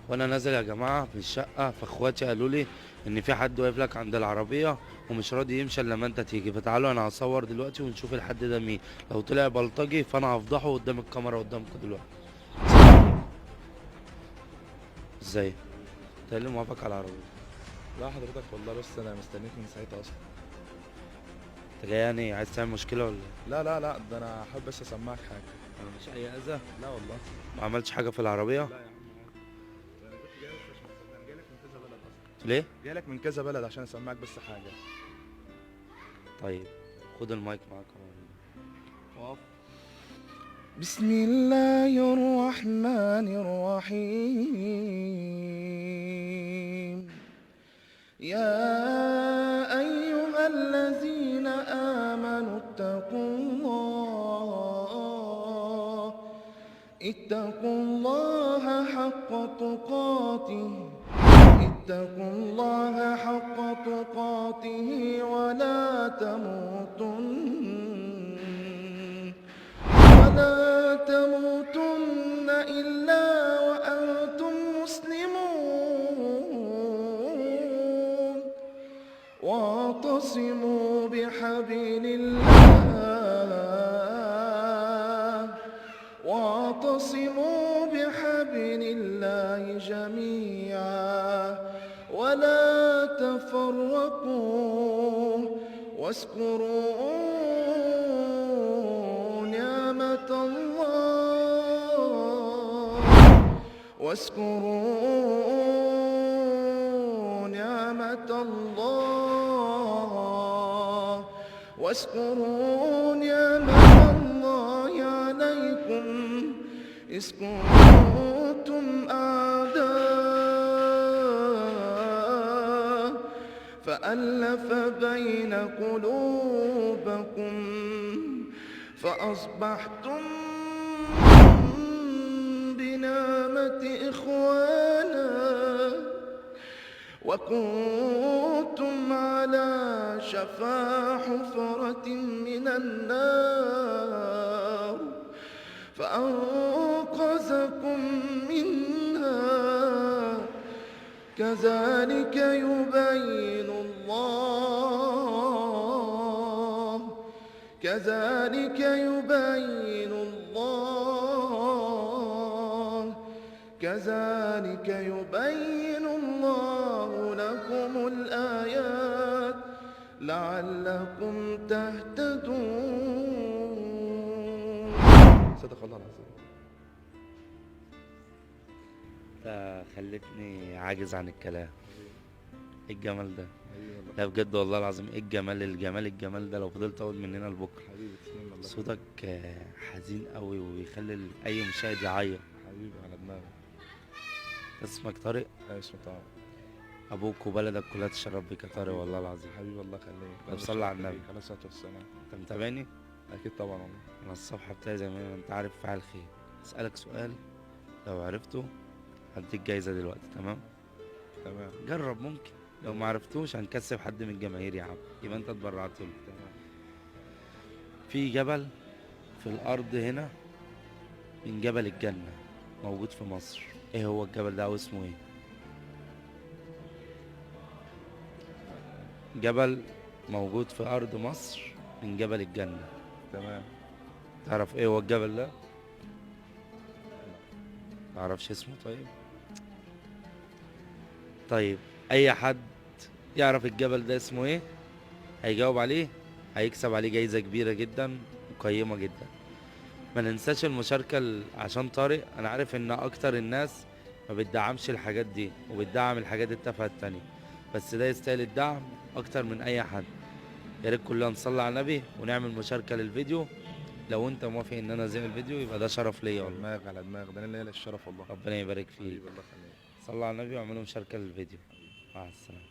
وانا نازل يا جماعه من الشقه، فاخواتي قالوا لي ان في حد واقف لك عند العربيه ومش راضي يمشي الا لما انت تيجي، فتعالوا انا هصور دلوقتي ونشوف الحد ده مين. لو طلع بلطجي فانا هفضحه قدام الكاميرا قدامكم دلوقتي. ازاي؟ انت إيه اللي موافق على العربيه؟ لا حضرتك والله، بس انا مستنيك من ساعتها اصلا. انت جاي يعني عايز تعمل مشكله ولا ايه؟ لا ده انا حابب بس اسمعك حاجه. انا مش اي اذى. لا والله. ما عملتش حاجه في العربيه. لا يا عم عادي. انا كنت جاي بس عشان انا جاي لك من كذا بلد اصلا. ليه؟ جاي لك من كذا بلد عشان اسمعك بس حاجه. طيب خد المايك معاك اهو. اقف. بسم الله الرحمن الرحيم. يا أيها الذين آمنوا اتقوا الله حق تقاته. اتقوا الله حق تقاته ولا تموتن إلا وأنتم مسلمون. واعتصموا بحبل الله جميعا ولا تفرقوا. واذكروا نعمة الله عليكم إذ كنتم أعداء فألف بين قلوبكم فأصبحتم بنعمة إخوانا وكنتم على شفا حفرة من النار فأنقذكم منها. كذلك يبين الله لكم الآيات لعلكم تهتدون. صدق الله العظيم. انت خلتني عاجز عن الكلام. ايه الجمال ده؟ لا بجد والله العظيم، ايه الجمال ده لو فضلت اقول من هنا لبكره. حبيبي تسلم الله. صوتك حزين قوي وبيخلي اي مشاهد يعيط. حبيبي على دماغي. اسمك طارق؟ اسمه طارق. ابوك وبلدك كلها تشرف بيك يا طارق والله العظيم. حبيبي الله يخليك. طب صلي على النبي. عليه الصلاة والسلام. انت متابعني؟ اكيد طبعا والله. انا الصفحه بتاعي زي ما انت عارف فعل خير. اسالك سؤال لو عرفته هديك جايزه دلوقتي، تمام؟ تمام. جرب، ممكن لو ما عرفتوش هنكسب حد من الجماهير يا عم، يبقى انت اتبرعت له. تمام. في جبل في الارض هنا من جبل الجنه موجود في مصر، ايه هو الجبل ده او اسمه ايه؟ جبل موجود في ارض مصر من جبل الجنه. تمام. تعرف ايه هو الجبل ده؟ تعرفش اسمه؟ طيب اي حد يعرف الجبل ده اسمه ايه هيجاوب عليه، هيكسب عليه جايزة كبيرة جدا وقيمة جدا. ما ننساش المشاركة عشان طارق انا عارف ان اكتر الناس ما بتدعمش الحاجات دي وبتدعم الحاجات التافهة التانية، بس ده يستاهل الدعم اكتر من اي حد. يا ريت كلنا نصلي على النبي ونعمل مشاركة للفيديو. لو انت موافق ان انا ازيع الفيديو يبقى ده شرف ليا والله. على دماغ ده، انا ليا الشرف والله. ربنا يبارك فيك. حبيبي الله يخليك. صلوا على النبي واعملوا مشاركة للفيديو. مع السلامة.